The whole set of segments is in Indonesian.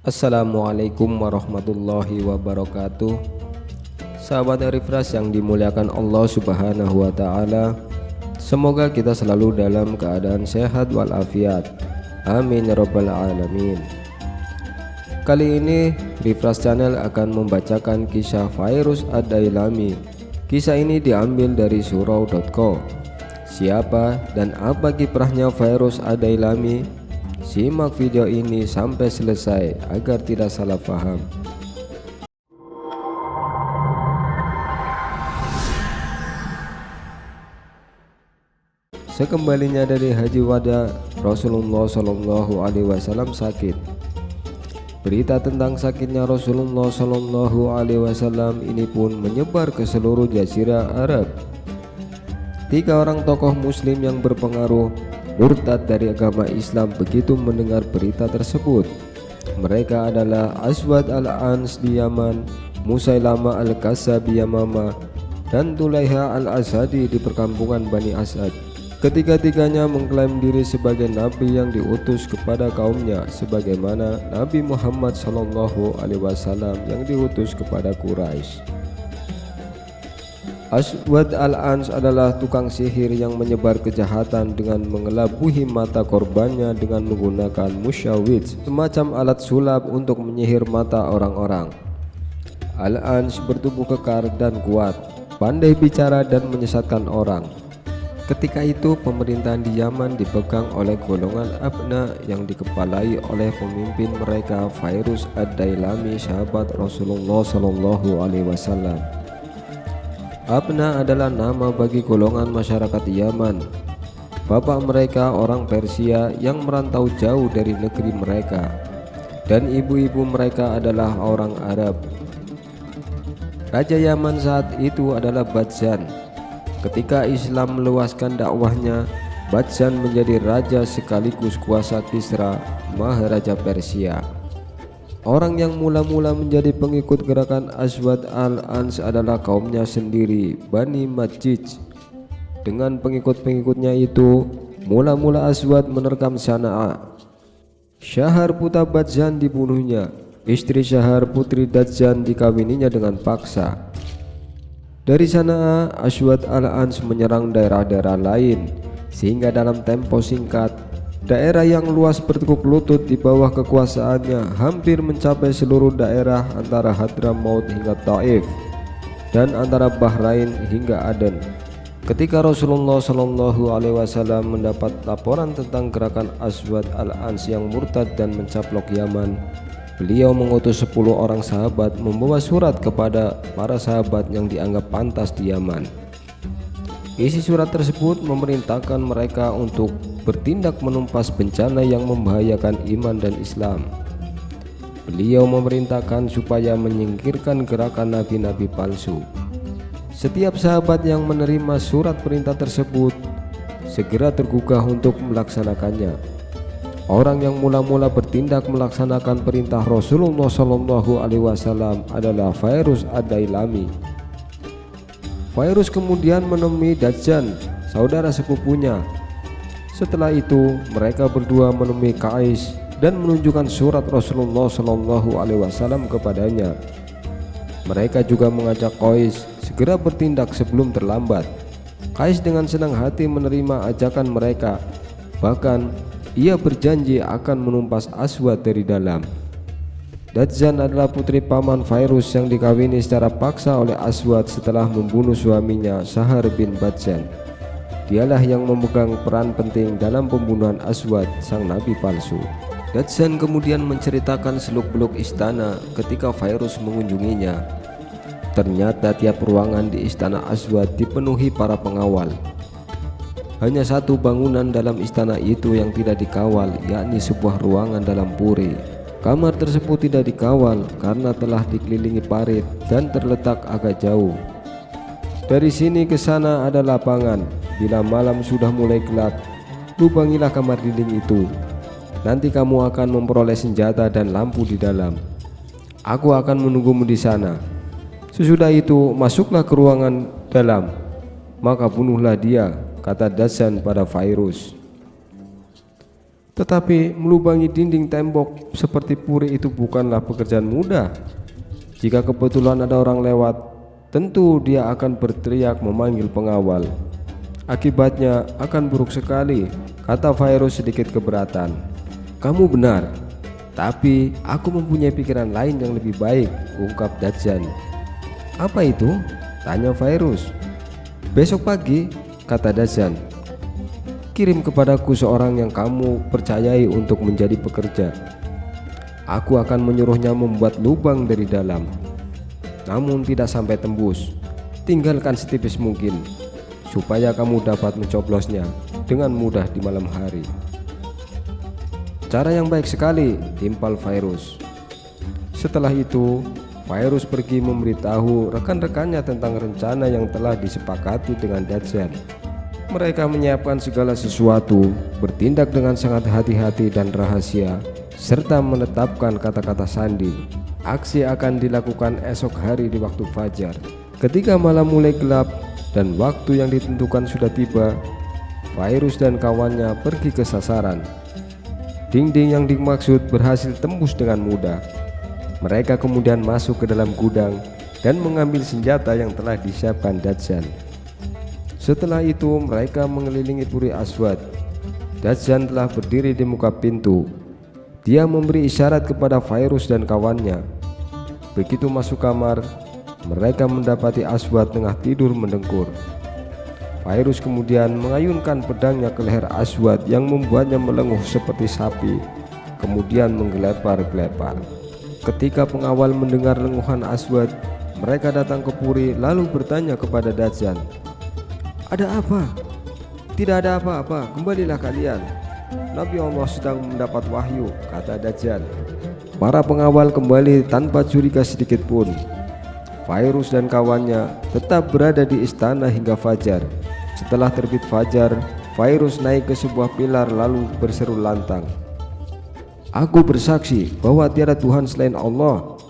Assalamualaikum warahmatullahi wabarakatuh. Sahabat Refresh yang dimuliakan Allah Subhanahu wa Ta'ala, semoga kita selalu dalam keadaan sehat walafiat. Amin ya rabbal alamin. Kali ini Refresh Channel akan membacakan kisah Fairuz Ad-Dailami. Kisah ini diambil dari surau.co. Siapa dan apa kiprahnya Fairuz Ad-Dailami? Simak video ini sampai selesai agar tidak salah paham. Sekembalinya dari haji wada, Rasulullah Shallallahu Alaihi Wasallam sakit. Berita tentang sakitnya Rasulullah Shallallahu Alaihi Wasallam ini pun menyebar ke seluruh jazirah Arab. 3 orang tokoh muslim yang berpengaruh murtad dari agama Islam begitu mendengar berita tersebut. Mereka adalah Aswad al-Ans di Yaman, Musailama al-Kazzab di Yamama, dan Tulaiha al-Asadi di perkampungan Bani Asad. Ketiga-tiganya mengklaim diri sebagai nabi yang diutus kepada kaumnya, sebagaimana Nabi Muhammad SAW yang diutus kepada Quraisy. Aswad al-Ans adalah tukang sihir yang menyebar kejahatan dengan mengelabuhi mata korbannya dengan menggunakan musyawwidz, semacam alat sulap untuk menyihir mata orang-orang. Al-Ans bertubuh kekar dan kuat, pandai bicara dan menyesatkan orang. Ketika itu pemerintahan di Yaman dipegang oleh golongan Abna yang dikepalai oleh pemimpin mereka Fairuz Ad-Dailami, sahabat Rasulullah SAW. Abna adalah nama bagi golongan masyarakat Yaman. Bapak mereka orang Persia yang merantau jauh dari negeri mereka, dan ibu-ibu mereka adalah orang Arab. Raja Yaman saat itu adalah Badzan. Ketika Islam meluaskan dakwahnya, Badzan menjadi raja sekaligus kuasa Kisra, Maharaja Persia. Orang yang mula-mula menjadi pengikut gerakan Aswad al-Ans adalah kaumnya sendiri, Bani Majij. Dengan pengikut-pengikutnya itu, mula-mula Aswad menerkam Sana'a. Syahar putra Badzan dibunuhnya. Istri Syahar putri Dadzan dikawininya dengan paksa. Dari Sana'a, Aswad al-Ans menyerang daerah-daerah lain, sehingga dalam tempo singkat daerah yang luas bertekuk lutut di bawah kekuasaannya hampir mencapai seluruh daerah antara Hadramaut hingga Taif dan antara Bahrain hingga Aden. Ketika Rasulullah SAW mendapat laporan tentang gerakan Aswad al-Ans yang murtad dan mencaplok Yaman, beliau mengutus 10 orang sahabat membawa surat kepada para sahabat yang dianggap pantas di Yaman. Isi surat tersebut memerintahkan mereka untuk bertindak menumpas bencana yang membahayakan iman dan Islam. Beliau memerintahkan supaya menyingkirkan gerakan nabi-nabi palsu. Setiap sahabat yang menerima surat perintah tersebut segera tergugah untuk melaksanakannya. Orang yang mula-mula bertindak melaksanakan perintah Rasulullah SAW adalah Fairuz Ad-Dailami. Fairuz kemudian menemui Dadzan, saudara sepupunya. Setelah itu mereka berdua menemui Qais dan menunjukkan surat Rasulullah SAW kepadanya. Mereka juga mengajak Qais segera bertindak sebelum terlambat. Qais dengan senang hati menerima ajakan mereka. Bahkan ia berjanji akan menumpas Aswad dari dalam. Dadzan adalah putri paman Fairuz yang dikawini secara paksa oleh Aswad setelah membunuh suaminya Syahar bin Badzan. Dialah yang memegang peran penting dalam pembunuhan Aswad, sang nabi palsu. Dadzan kemudian menceritakan seluk-beluk istana ketika Fairuz mengunjunginya. Ternyata tiap ruangan di istana Aswad dipenuhi para pengawal. Hanya satu bangunan dalam istana itu yang tidak dikawal, yakni sebuah ruangan dalam puri. Kamar tersebut tidak dikawal karena telah dikelilingi parit dan terletak agak jauh. Dari sini ke sana ada lapangan. Bila malam sudah mulai gelap, lubangilah kamar dinding itu. Nanti kamu akan memperoleh senjata dan lampu di dalam. Aku akan menunggumu di sana. Sesudah itu masuklah ke ruangan dalam, maka bunuhlah dia, kata Dadzan pada Fairuz. Tetapi melubangi dinding tembok seperti puri itu bukanlah pekerjaan mudah. Jika kebetulan ada orang lewat, tentu dia akan berteriak memanggil pengawal. Akibatnya akan buruk sekali, kata Fairuz sedikit keberatan. Kamu benar, tapi aku mempunyai pikiran lain yang lebih baik, ungkap Dadzan. Apa itu? Tanya Fairuz. Besok pagi, kata Dadzan, kirim kepadaku seorang yang kamu percayai untuk menjadi pekerja. Aku akan menyuruhnya membuat lubang dari dalam, namun tidak sampai tembus. Tinggalkan setipis mungkin, supaya kamu dapat mencoblosnya dengan mudah di malam hari. Cara yang baik sekali, timpal Fairuz. Setelah itu, Fairuz pergi memberitahu rekan-rekannya tentang rencana yang telah disepakati dengan Dadzan. Mereka menyiapkan segala sesuatu, bertindak dengan sangat hati-hati dan rahasia, serta menetapkan kata-kata sandi. Aksi akan dilakukan esok hari di waktu fajar. Ketika malam mulai gelap dan waktu yang ditentukan sudah tiba, Fairuz dan kawannya pergi ke sasaran. Dinding yang dimaksud berhasil tembus dengan mudah. Mereka kemudian masuk ke dalam gudang dan mengambil senjata yang telah disiapkan Dadzan. Setelah itu mereka mengelilingi Puri Aswad. Dadzan telah berdiri di muka pintu. Dia memberi isyarat kepada Fairuz dan kawannya. Begitu masuk kamar, mereka mendapati Aswad tengah tidur mendengkur. Fairuz kemudian mengayunkan pedangnya ke leher Aswad yang membuatnya melenguh seperti sapi, kemudian menggelepar-gelepar. Ketika pengawal mendengar lenguhan Aswad, mereka datang ke Puri lalu bertanya kepada Dadzan, "Ada apa?" "Tidak ada apa-apa, kembalilah kalian. Nabi Allah sedang mendapat wahyu," kata Dadzan. Para pengawal kembali tanpa curiga sedikit pun. Fairuz dan kawannya tetap berada di istana hingga fajar. Setelah terbit fajar, Fairuz naik ke sebuah pilar lalu berseru lantang, "Aku bersaksi bahwa tiada Tuhan selain Allah,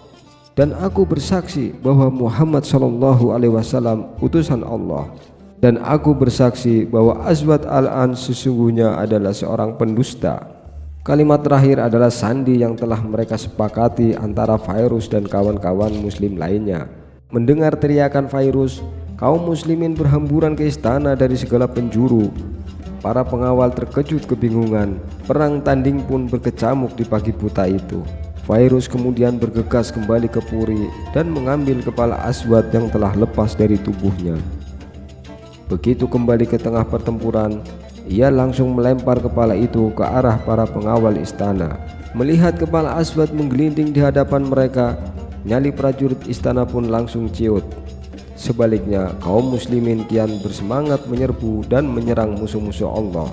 dan aku bersaksi bahwa Muhammad SAW utusan Allah. Dan aku bersaksi bahwa Aswad al-Ans sesungguhnya adalah seorang pendusta." Kalimat terakhir adalah sandi yang telah mereka sepakati antara Fairuz dan kawan-kawan muslim lainnya. Mendengar teriakan Fairuz, kaum muslimin berhamburan ke istana dari segala penjuru. Para pengawal terkejut kebingungan. Perang tanding pun berkecamuk di pagi buta itu. Fairuz kemudian bergegas kembali ke Puri dan mengambil kepala Aswad yang telah lepas dari tubuhnya. Begitu kembali ke tengah pertempuran, ia langsung melempar kepala itu ke arah para pengawal istana. Melihat kepala Aswad menggelinding di hadapan mereka, nyali prajurit istana pun langsung ciut. Sebaliknya, kaum muslimin kian bersemangat menyerbu dan menyerang musuh-musuh Allah.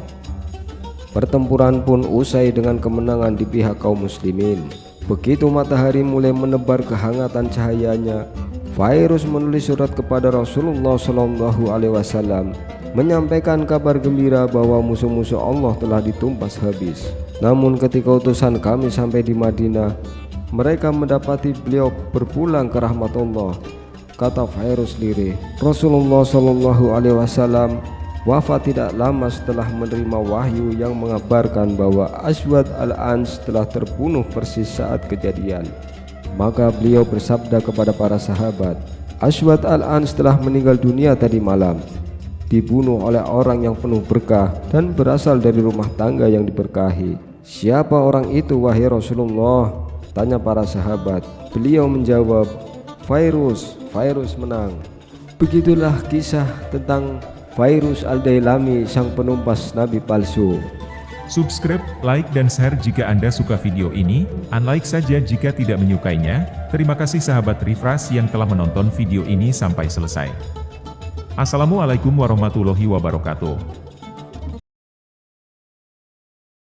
Pertempuran pun usai dengan kemenangan di pihak kaum muslimin. Begitu matahari mulai menebar kehangatan cahayanya, Fairuz menulis surat kepada Rasulullah SAW menyampaikan kabar gembira bahwa musuh-musuh Allah telah ditumpas habis. Namun ketika utusan kami sampai di Madinah, mereka mendapati beliau berpulang ke rahmat Allah. Kata Fairuz lirih, Rasulullah SAW wafat tidak lama setelah menerima wahyu yang mengabarkan bahwa Aswad al-Ans telah terbunuh persis saat kejadian. Maka beliau bersabda kepada para sahabat, "Aswad al-Ans telah meninggal dunia tadi malam, dibunuh oleh orang yang penuh berkah dan berasal dari rumah tangga yang diberkahi." "Siapa orang itu wahai Rasulullah?" tanya para sahabat. Beliau menjawab, "Fairuz." Fairuz menang. Begitulah kisah tentang Fairuz al-Dailami, sang penumpas nabi palsu. Subscribe, like dan share jika Anda suka video ini, unlike saja jika tidak menyukainya. Terima kasih sahabat Refresh yang telah menonton video ini sampai selesai. Assalamualaikum warahmatullahi wabarakatuh.